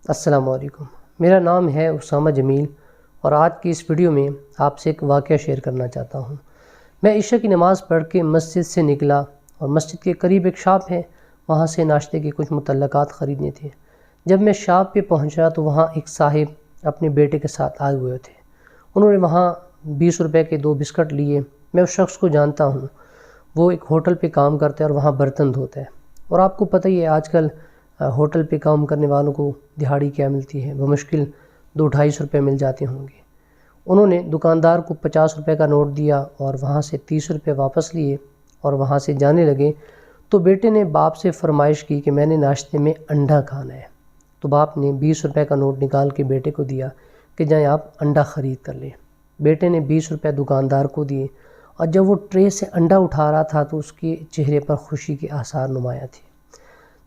السلام علیکم، میرا نام ہے اسامہ جمیل اور آج کی اس ویڈیو میں آپ سے ایک واقعہ شیئر کرنا چاہتا ہوں۔ میں عشاء کی نماز پڑھ کے مسجد سے نکلا اور مسجد کے قریب ایک شاپ ہے، وہاں سے ناشتے کے کچھ متعلقات خریدنے تھے۔ جب میں شاپ پہ پہنچا تو وہاں ایک صاحب اپنے بیٹے کے ساتھ آئے ہوئے تھے۔ انہوں نے وہاں 20 روپے کے 2 بسکٹ لیے۔ میں اس شخص کو جانتا ہوں، وہ ایک ہوٹل پہ کام کرتا ہے اور وہاں برتن دھوتا ہے، اور آپ کو پتہ ہی ہے آج کل ہوٹل پہ کام کرنے والوں کو دہاڑی کیا ملتی ہے، بمشکل 2-250 روپے مل جاتے ہوں گے۔ انہوں نے دکاندار کو 50 روپے کا نوٹ دیا اور وہاں سے 30 روپے واپس لیے اور وہاں سے جانے لگے تو بیٹے نے باپ سے فرمائش کی کہ میں نے ناشتے میں انڈا کھانا ہے، تو باپ نے 20 روپے کا نوٹ نکال کے بیٹے کو دیا کہ جائیں آپ انڈا خرید کر لیں۔ بیٹے نے 20 روپے دکاندار کو دیے اور جب وہ ٹرے سے انڈا اٹھا رہا تھا تو اس کے چہرے پر خوشی کے آثار نمایاں تھے۔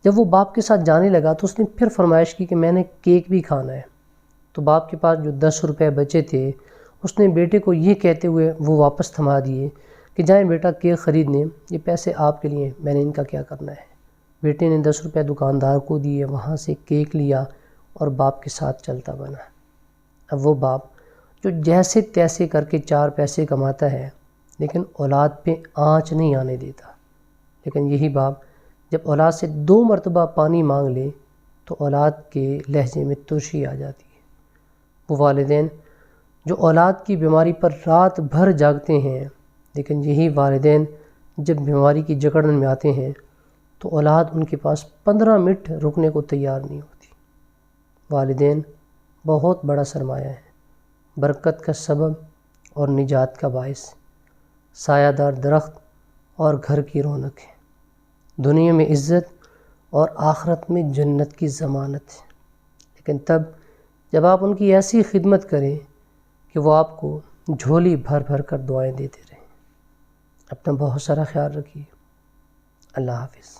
جب وہ باپ کے ساتھ جانے لگا تو اس نے پھر فرمائش کی کہ میں نے کیک بھی کھانا ہے، تو باپ کے پاس جو 10 روپے بچے تھے اس نے بیٹے کو یہ کہتے ہوئے وہ واپس تھما دیے کہ جائیں بیٹا کیک خریدنے، یہ پیسے آپ کے لیے، میں نے ان کا کیا کرنا ہے۔ بیٹے نے 10 روپے دکاندار کو دیے، وہاں سے کیک لیا اور باپ کے ساتھ چلتا بنا۔ اب وہ باپ جو جیسے تیسے کر کے 4 پیسے کماتا ہے لیکن اولاد پہ آنچ نہیں آنے دیتا، لیکن یہی باپ جب اولاد سے 2 مرتبہ پانی مانگ لے تو اولاد کے لہجے میں ترشی آ جاتی ہے۔ وہ والدین جو اولاد کی بیماری پر رات بھر جاگتے ہیں، لیکن یہی والدین جب بیماری کی جکڑن میں آتے ہیں تو اولاد ان کے پاس 15 منٹ رکنے کو تیار نہیں ہوتی۔ والدین بہت بڑا سرمایہ ہے، برکت کا سبب اور نجات کا باعث، سایہ دار درخت اور گھر کی رونق ہے، دنیا میں عزت اور آخرت میں جنت کی ضمانت ہے، لیکن تب جب آپ ان کی ایسی خدمت کریں کہ وہ آپ کو جھولی بھر بھر کر دعائیں دیتے رہیں۔ اپنا بہت سارا خیال رکھیے۔ اللہ حافظ۔